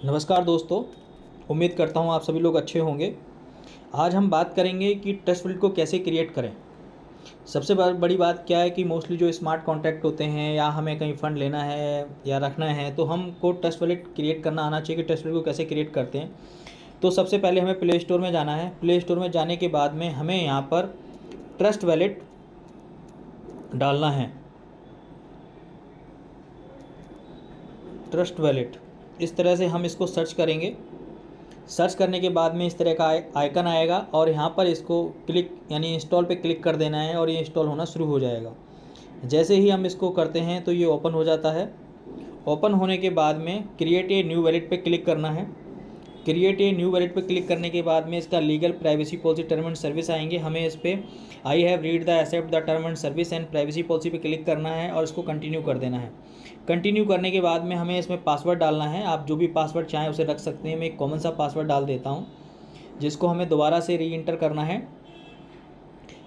नमस्कार दोस्तों, उम्मीद करता हूँ आप सभी लोग अच्छे होंगे। आज हम बात करेंगे कि ट्रस्ट वॉलेट को कैसे क्रिएट करें। सबसे बड़ी बात क्या है कि मोस्टली जो स्मार्ट कॉन्ट्रैक्ट होते हैं या हमें कहीं फ़ंड लेना है या रखना है तो हमको ट्रस्ट वॉलेट क्रिएट करना आना चाहिए कि ट्रस्ट वॉलेट को कैसे क्रिएट करते हैं। तो सबसे पहले हमें प्ले स्टोर में जाना है। प्ले स्टोर में जाने के बाद में हमें यहाँ पर ट्रस्ट वॉलेट डालना है। ट्रस्ट वॉलेट इस तरह से हम इसको सर्च करेंगे। सर्च करने के बाद में इस तरह का आइकन आएगा और यहाँ पर इसको क्लिक यानी इंस्टॉल पे क्लिक कर देना है और ये इंस्टॉल होना शुरू हो जाएगा। जैसे ही हम इसको करते हैं तो ये ओपन हो जाता है। ओपन होने के बाद में क्रिएट ए न्यू वॉलेट पे क्लिक करना है। क्रिएट ए न्यू वॉलेट पे क्लिक करने के बाद में इसका legal privacy policy term and service आएंगे। हमें इस पर I have read the accept the term and service and privacy policy पे क्लिक करना है और इसको कंटिन्यू कर देना है। कंटिन्यू करने के बाद में हमें इसमें पासवर्ड डालना है। आप जो भी पासवर्ड चाहें उसे रख सकते हैं। मैं एक कॉमन सा पासवर्ड डाल देता हूँ जिसको हमें दोबारा से री एंटर करना है,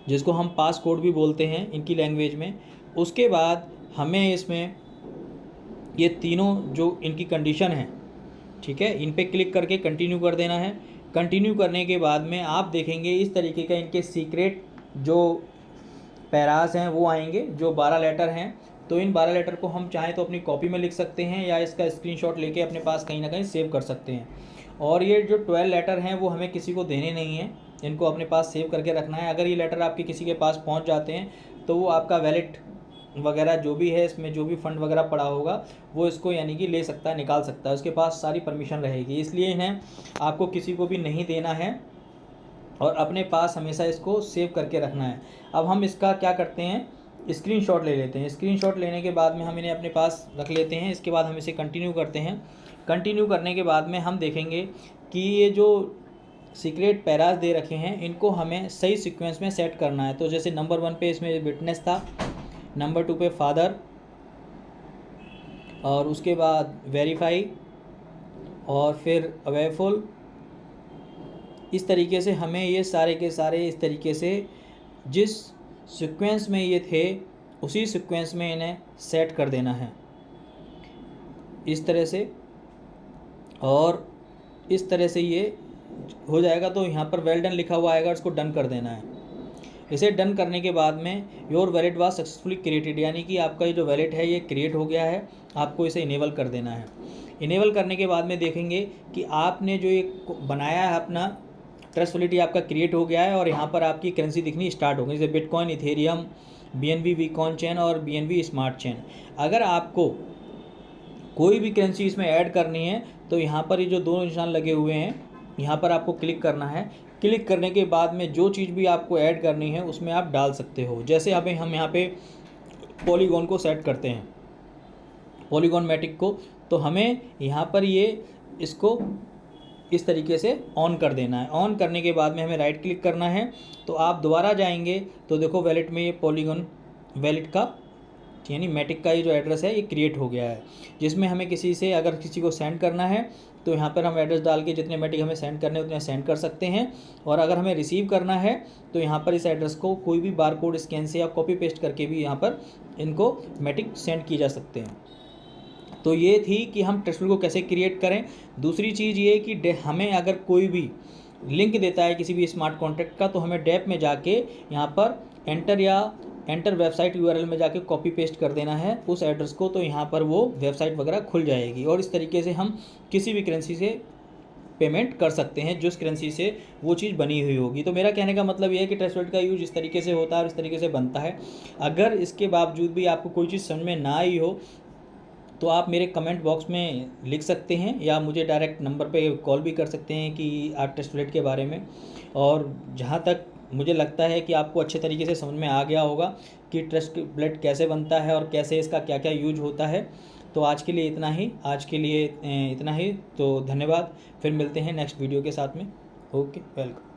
जिसको हम पास कोड भी बोलते हैं इनकी लैंग्वेज में। उसके बाद हमें इसमें ये तीनों जो इनकी कंडीशन है, ठीक है, इन पे क्लिक करके कंटिन्यू कर देना है। कंटिन्यू करने के बाद में आप देखेंगे इस तरीके का इनके सीक्रेट जो पैरास हैं वो आएंगे, जो 12 लेटर हैं। तो इन 12 लेटर को हम चाहें तो अपनी कॉपी में लिख सकते हैं या इसका स्क्रीनशॉट लेके अपने पास कहीं ना कहीं सेव कर सकते हैं। और ये जो 12 लेटर हैं वो हमें किसी को देने नहीं हैं, इनको अपने पास सेव करके रखना है। अगर ये लेटर आपके किसी के पास पहुंच जाते हैं तो वो आपका वैलेट वगैरह जो भी है, इसमें जो भी फंड वगैरह पड़ा होगा वो इसको यानी कि ले सकता है, निकाल सकता है, उसके पास सारी परमिशन रहेगी। इसलिए इन्हें आपको किसी को भी नहीं देना है और अपने पास हमेशा इसको सेव करके रखना है। अब हम इसका क्या करते हैं, स्क्रीनशॉट ले लेते हैं। स्क्रीनशॉट लेने के बाद में हम इन्हें अपने पास रख लेते हैं। इसके बाद हम इसे कंटिन्यू करते हैं। कंटिन्यू करने के बाद में हम देखेंगे कि ये जो सीक्रेट पैराज दे रखे हैं इनको हमें सही सीक्वेंस में सेट करना है। तो जैसे नंबर 1 पे इसमें विटनेस था, नंबर 2 पे फादर, और उसके बाद वेरीफाई, और फिर अवेफुल। इस तरीके से हमें ये सारे के सारे इस तरीके से जिस सीक्वेंस में ये थे उसी सीक्वेंस में इन्हें सेट कर देना है इस तरह से। और इस तरह से ये हो जाएगा तो यहाँ पर वेल डन लिखा हुआ आएगा, इसको डन कर देना है। इसे डन करने के बाद में your wallet was successfully created, यानी कि आपका ये जो वैलेट है ये क्रिएट हो गया है। आपको इसे इनेबल कर देना है। इनेबल करने के बाद में देखेंगे कि आपने जो ये बनाया है अपना ट्रस्ट वॉलेट, आपका क्रिएट हो गया है और यहाँ पर आपकी करेंसी दिखनी स्टार्ट हो गई, जैसे बिटकॉइन, इथेरियम, BNB वीकॉन चेन और BNB स्मार्ट चेन। अगर आपको कोई भी करेंसी इसमें ऐड करनी है तो यहाँ पर ये जो दो निशान लगे हुए हैं यहाँ पर आपको क्लिक करना है। क्लिक करने के बाद में जो चीज़ भी आपको ऐड करनी है उसमें आप डाल सकते हो। जैसे अभी हम यहाँ पे पॉलीगॉन को सेट करते हैं, पॉलीगॉन मैटिक को, तो हमें यहाँ पर ये इसको इस तरीके से ऑन कर देना है। ऑन करने के बाद में हमें राइट क्लिक करना है। तो आप दोबारा जाएंगे तो देखो वैलेट में ये पॉलीगॉन वैलेट का यानी मैटिक का ये जो एड्रेस है ये क्रिएट हो गया है, जिसमें हमें किसी से अगर किसी को सेंड करना है तो यहाँ पर हम एड्रेस डाल के जितने मैटिक हमें सेंड करने उतने सेंड कर सकते हैं। और अगर हमें रिसीव करना है तो यहाँ पर इस एड्रेस को कोई भी बार कोड स्कैन से या कॉपी पेस्ट करके भी यहाँ पर इनको मैटिक सेंड किए जा सकते हैं। तो ये थी कि हम ट्रस्ट वॉलेट को कैसे क्रिएट करें। दूसरी चीज़ ये कि हमें अगर कोई भी लिंक देता है किसी भी स्मार्ट कॉन्ट्रैक्ट का तो हमें डेप में जाके यहाँ पर एंटर वेबसाइट URL में जाके कॉपी पेस्ट कर देना है उस एड्रेस को, तो यहाँ पर वो वेबसाइट वगैरह खुल जाएगी। और इस तरीके से हम किसी भी करेंसी से पेमेंट कर सकते हैं जिस करेंसी से वो चीज़ बनी हुई होगी। तो मेरा कहने का मतलब ये है कि ट्रस्ट वॉलेट का यूज इस तरीके से होता है और इस तरीके से बनता है। अगर इसके बावजूद भी आपको कोई चीज़ समझ में ना आई हो तो आप मेरे कमेंट बॉक्स में लिख सकते हैं या मुझे डायरेक्ट नंबर पे कॉल भी कर सकते हैं कि आप ट्रस्ट वॉलेट के बारे में। और जहाँ तक मुझे लगता है कि आपको अच्छे तरीके से समझ में आ गया होगा कि ट्रस्ट वॉलेट कैसे बनता है और कैसे इसका क्या क्या यूज होता है। तो आज के लिए इतना ही। तो धन्यवाद, फिर मिलते हैं नेक्स्ट वीडियो के साथ में। Okay, welcome.